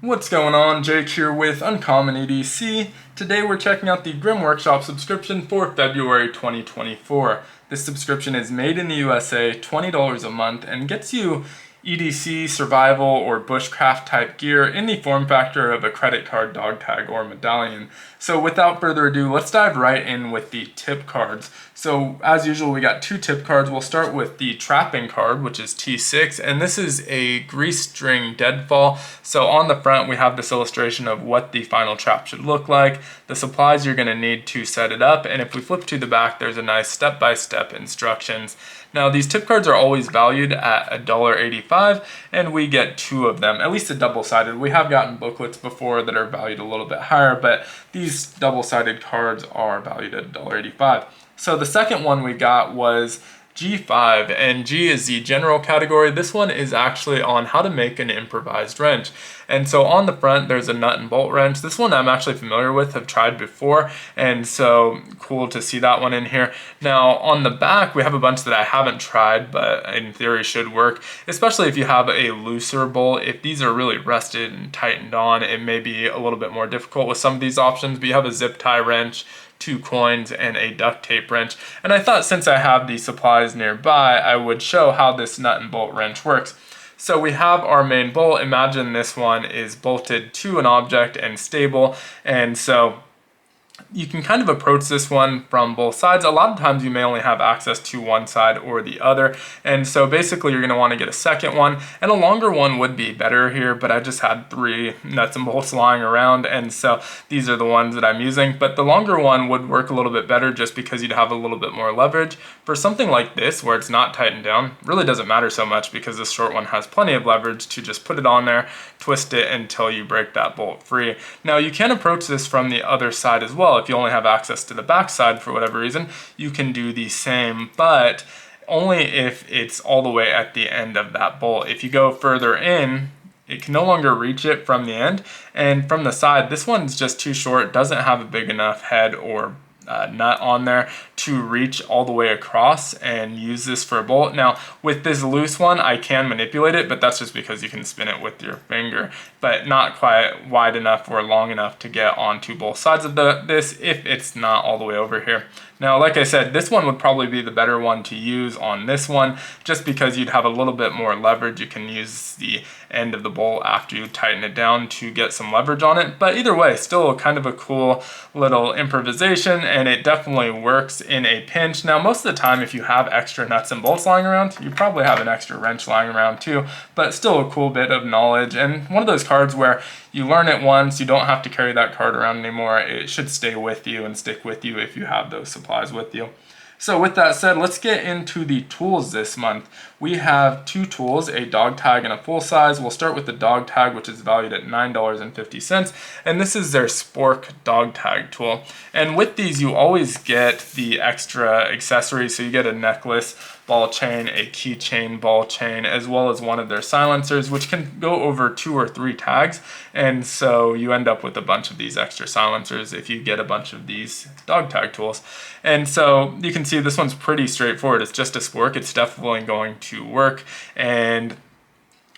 What's going on? Jake here with Uncommon EDC. Today we're checking out the Grim Workshop subscription for February 2024. This subscription is made in the USA, $20 a month, and gets you EDC, survival, or bushcraft type gear in the form factor of a credit card, dog tag, or medallion. So without further ado, let's dive right in with the tip cards. So as usual, we got two tip cards. We'll start with the trapping card, which is T6, and this is a grease string deadfall. So on the front, we have this illustration of what the final trap should look like, the supplies you're going to need to set it up, and if we flip to the back, there's a nice step-by-step instructions. Now, these tip cards are always valued at $1.85, and we get two of them, at least a double-sided. We have gotten booklets before that are valued a little bit higher, but these double-sided cards are valued at $1.85. So the second one we got was G5, and G is the general category. This one is actually on how to make an improvised wrench. And so on the front, there's a nut and bolt wrench. This one I'm actually familiar with, have tried before, and so cool to see that one in here. Now on the back, we have a bunch that I haven't tried, but in theory should work, especially if you have a looser bolt. If these are really rusted and tightened on, it may be a little bit more difficult with some of these options, but you have a zip tie wrench, 2 coins, and a duct tape wrench. And I thought since I have these supplies nearby, I would show how this nut and bolt wrench works. So we have our main bolt. Imagine this one is bolted to an object and stable, and so you can kind of approach this one from both sides. A lot of times you may only have access to one side or the other, and so basically you're going to want to get a second one, and a longer one would be better here, but I just had 3 nuts and bolts lying around, and so these are the ones that I'm using. But the longer one would work a little bit better just because you'd have a little bit more leverage. For something like this where it's not tightened down, really doesn't matter so much because this short one has plenty of leverage to just put it on there, twist it until you break that bolt free. Now you can approach this from the other side as well. If you only have access to the back side for whatever reason, you can do the same, but only if it's all the way at the end of that bolt. If you go further in, it can no longer reach it from the end, and from the side, this one's just too short, doesn't have a big enough head or nut on there to reach all the way across and use this for a bolt. Now with this loose one, I can manipulate it, but that's just because you can spin it with your finger, but not quite wide enough or long enough to get onto both sides of this if it's not all the way over here. Now, like I said, this one would probably be the better one to use on this one, just because you'd have a little bit more leverage. You can use the end of the bolt after you tighten it down to get some leverage on it. But either way, still kind of a cool little improvisation, and it definitely works in a pinch. Now, most of the time, if you have extra nuts and bolts lying around, you probably have an extra wrench lying around too, but still a cool bit of knowledge, and one of those cards where you learn it once, you don't have to carry that card around anymore. It should stay with you and stick with you if you have those supplies with you. So with that said, let's get into the tools this month. We have 2 tools, a dog tag and a full size. We'll start with the dog tag, which is valued at $9.50, and this is their Spork dog tag tool. And with these, you always get the extra accessories, so you get a necklace, ball chain, a keychain ball chain, as well as one of their silencers, which can go over 2 or 3 tags, and so you end up with a bunch of these extra silencers if you get a bunch of these dog tag tools. And so you can see this one's pretty straightforward. It's just a spork. It's definitely going to work, and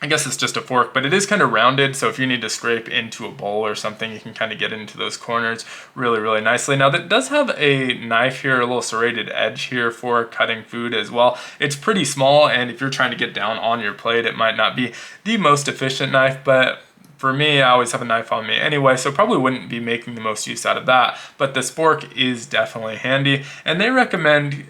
I guess it's just a fork, but it is kind of rounded, so if you need to scrape into a bowl or something, you can kind of get into those corners really, really nicely. Now, that does have a knife here, a little serrated edge here for cutting food as well. It's pretty small, and if you're trying to get down on your plate, it might not be the most efficient knife, but for me, I always have a knife on me anyway, so probably wouldn't be making the most use out of that, but the spork is definitely handy, and they recommend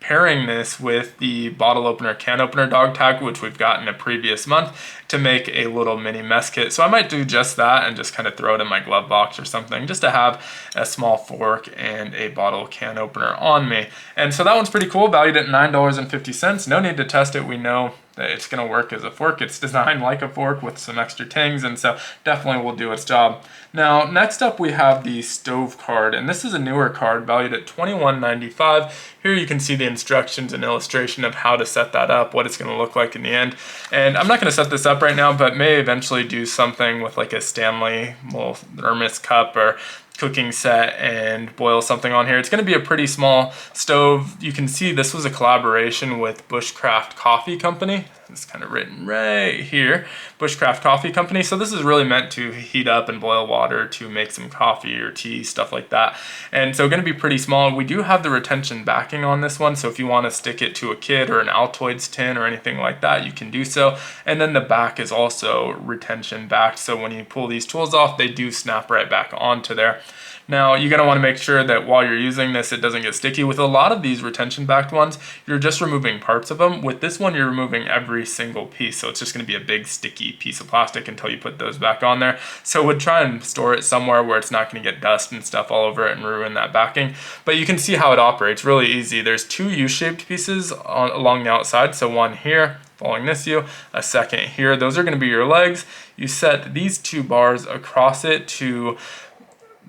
pairing this with the bottle opener, can opener dog tag, which we've got in a previous month, to make a little mini mess kit. So I might do just that and just kind of throw it in my glove box or something, just to have a small fork and a bottle can opener on me. And so that one's pretty cool, valued at $9.50. No need to test it. We know that it's going to work as a fork. It's designed like a fork with some extra tings, and so definitely will do its job. Now, next up we have the stove card, and this is a newer card valued at $21.95. Here you can see the instructions and illustration of how to set that up, what it's going to look like in the end. And I'm not going to set this up right now, but may eventually do something with like a Stanley little thermos cup or cooking set and boil something on here. It's going to be a pretty small stove. You can see this was a collaboration with Bushcraft Coffee Company. It's kind of written right here, Bushcraft Coffee Company. So this is really meant to heat up and boil water to make some coffee or tea, stuff like that. And so going to be pretty small. We do have the retention backing on this one, so if you want to stick it to a kid or an Altoids tin or anything like that, you can do so. And then the back is also retention backed, so when you pull these tools off, they do snap right back onto there. Now, you're going to want to make sure that while you're using this, it doesn't get sticky. With a lot of these retention-backed ones, you're just removing parts of them. With this one, you're removing every single piece, so it's just going to be a big sticky piece of plastic until you put those back on there. So we'd try and store it somewhere where it's not going to get dust and stuff all over it and ruin that backing. But you can see how it operates really easy. There's two U-shaped pieces along the outside, so one here, following this U, a second here. Those are going to be your legs. You set these two bars across it to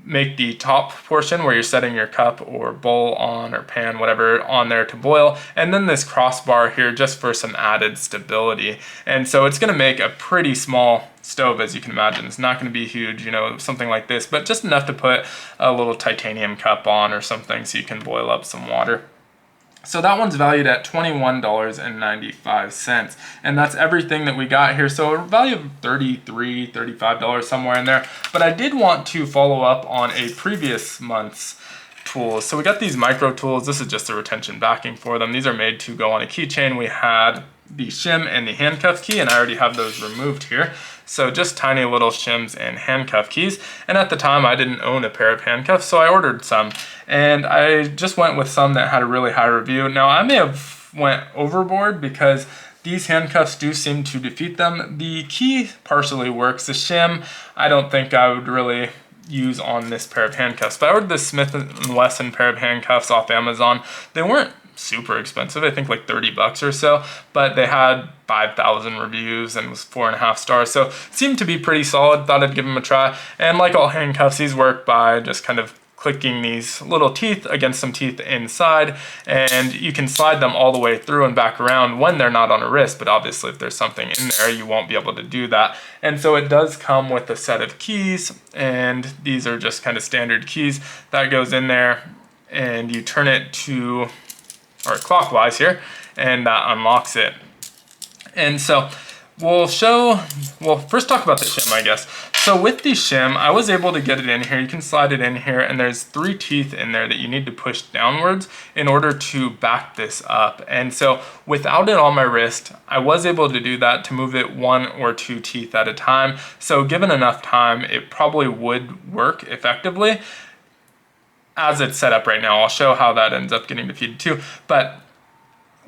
make the top portion where you're setting your cup or bowl on or pan, whatever, on there to boil. And then this crossbar here just for some added stability. And so it's going to make a pretty small stove, as you can imagine. It's not going to be huge, you know, something like this, but just enough to put a little titanium cup on or something so you can boil up some water. So that one's valued at $21.95, and that's everything that we got here. So a value of $33, $35 somewhere in there. But I did want to follow up on a previous month's tools. So we got these micro tools. This is just the retention backing for them. These are made to go on a keychain. We had the shim and the handcuff key, and I already have those removed here. So just tiny little shims and handcuff keys. And at the time I didn't own a pair of handcuffs, so I ordered some. And I just went with some that had a really high review. Now I may have went overboard because these handcuffs do seem to defeat them. The key partially works. The shim, I don't think I would really use on this pair of handcuffs. But I ordered this Smith & Wesson pair of handcuffs off Amazon. They weren't super expensive, I think like 30 bucks or so, but they had 5,000 reviews and was 4.5 stars, so seemed to be pretty solid. Thought I'd give them a try. And like all handcuffs, these work by just kind of clicking these little teeth against some teeth inside, and you can slide them all the way through and back around when they're not on a wrist, but obviously if there's something in there, you won't be able to do that. And so it does come with a set of keys, and these are just kind of standard keys. That goes in there, and you turn it to or clockwise here, and that unlocks it. And so we'll first talk about the shim, I guess. So with the shim, I was able to get it in here. You can slide it in here, and there's 3 teeth in there that you need to push downwards in order to back this up. And so without it on my wrist, I was able to do that, to move it 1 or 2 teeth at a time. So given enough time, it probably would work effectively. As it's set up right now, I'll show how that ends up getting defeated too. But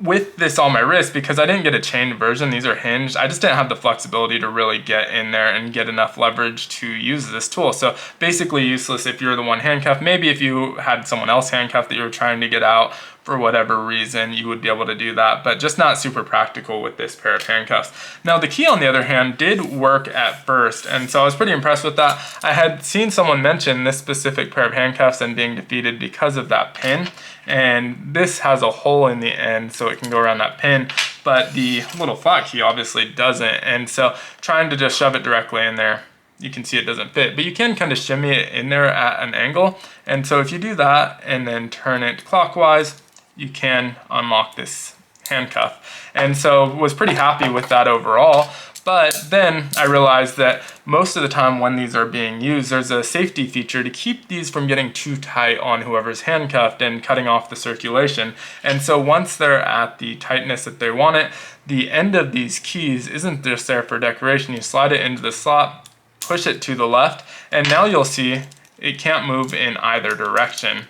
with this on my wrist, because I didn't get a chained version, these are hinged, I just didn't have the flexibility to really get in there and get enough leverage to use this tool. So basically useless if you're the one handcuffed. Maybe if you had someone else handcuffed that you were trying to get out for whatever reason, you would be able to do that, but just not super practical with this pair of handcuffs. Now the key, on the other hand, did work at first, and so I was pretty impressed with that. I had seen someone mention this specific pair of handcuffs and being defeated because of that pin, and this has a hole in the end so it can go around that pin, but the little flat key obviously doesn't, and so trying to just shove it directly in there, you can see it doesn't fit, but you can kind of shimmy it in there at an angle. And so if you do that and then turn it clockwise, you can unlock this handcuff. And so was pretty happy with that overall. But then I realized that most of the time when these are being used, there's a safety feature to keep these from getting too tight on whoever's handcuffed and cutting off the circulation. And so once they're at the tightness that they want it, the end of these keys isn't just there for decoration. You slide it into the slot, push it to the left, and now you'll see it can't move in either direction.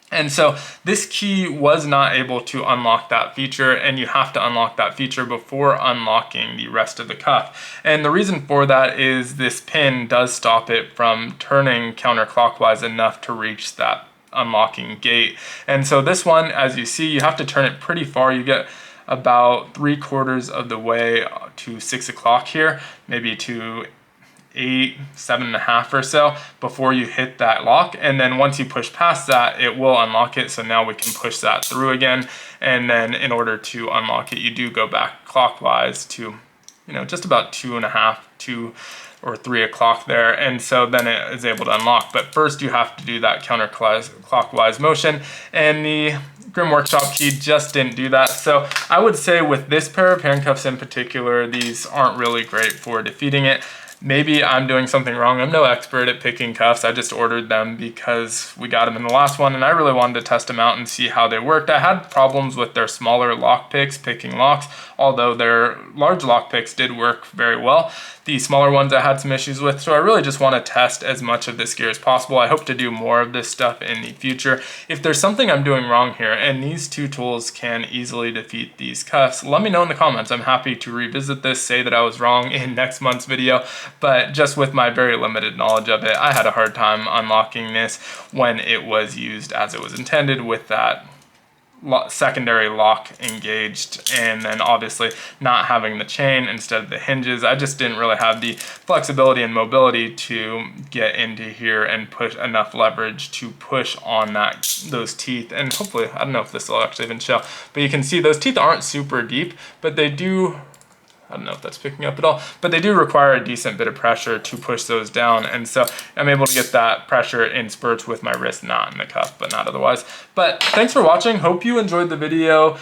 And so this key was not able to unlock that feature, and you have to unlock that feature before unlocking the rest of the cuff. And the reason for that is this pin does stop it from turning counterclockwise enough to reach that unlocking gate. And so this one, as you see, you have to turn it pretty far. You get about 3/4 of the way to 6 o'clock here, maybe to 8, 7.5 or so before you hit that lock, and then once you push past that, it will unlock it. So now we can push that through again, and then in order to unlock it, you do go back clockwise to, you know, just about 2.5, 2 or 3 o'clock there, and so then it is able to unlock. But first you have to do that counterclockwise motion, and the Grim Workshop key just didn't do that. So I would say with this pair of handcuffs in particular, these aren't really great for defeating it. Maybe I'm doing something wrong. I'm no expert at picking cuffs. I just ordered them because we got them in the last one and I really wanted to test them out and see how they worked. I had problems with their smaller lock picks picking locks, although their large lock picks did work very well. The smaller ones I had some issues with, so I really just want to test as much of this gear as possible. I hope to do more of this stuff in the future. If there's something I'm doing wrong here, and these two tools can easily defeat these cuffs, let me know in the comments. I'm happy to revisit this, say that I was wrong in next month's video, but just with my very limited knowledge of it, I had a hard time unlocking this when it was used as it was intended with that secondary lock engaged, and then obviously not having the chain instead of the hinges. I just didn't really have the flexibility and mobility to get into here and push enough leverage to push on those teeth. And hopefully, I don't know if this will actually even show, but you can see those teeth aren't super deep, but they do, I don't know if that's picking up at all, but they do require a decent bit of pressure to push those down. And so I'm able to get that pressure in spurts with my wrist, not in the cuff, but not otherwise. But thanks for watching. Hope you enjoyed the video.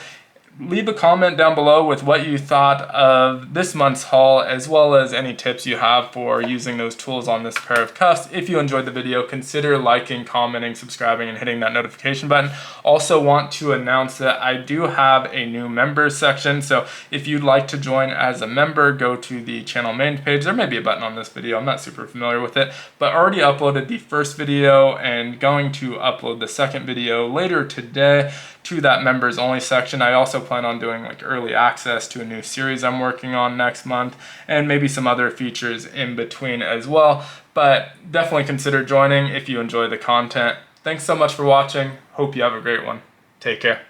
Leave a comment down below with what you thought of this month's haul, as well as any tips you have for using those tools on this pair of cuffs. If you enjoyed the video, consider liking, commenting, subscribing, and hitting that notification button. Also want to announce that I do have a new members section, so if you'd like to join as a member, go to the channel main page. There may be a button on this video, I'm not super familiar with it, but already uploaded the first video and going to upload the second video later today to that members only section. I also plan on doing like early access to a new series I'm working on next month, and maybe some other features in between as well. But definitely consider joining if you enjoy the content. Thanks so much for watching. Hope you have a great one. Take care.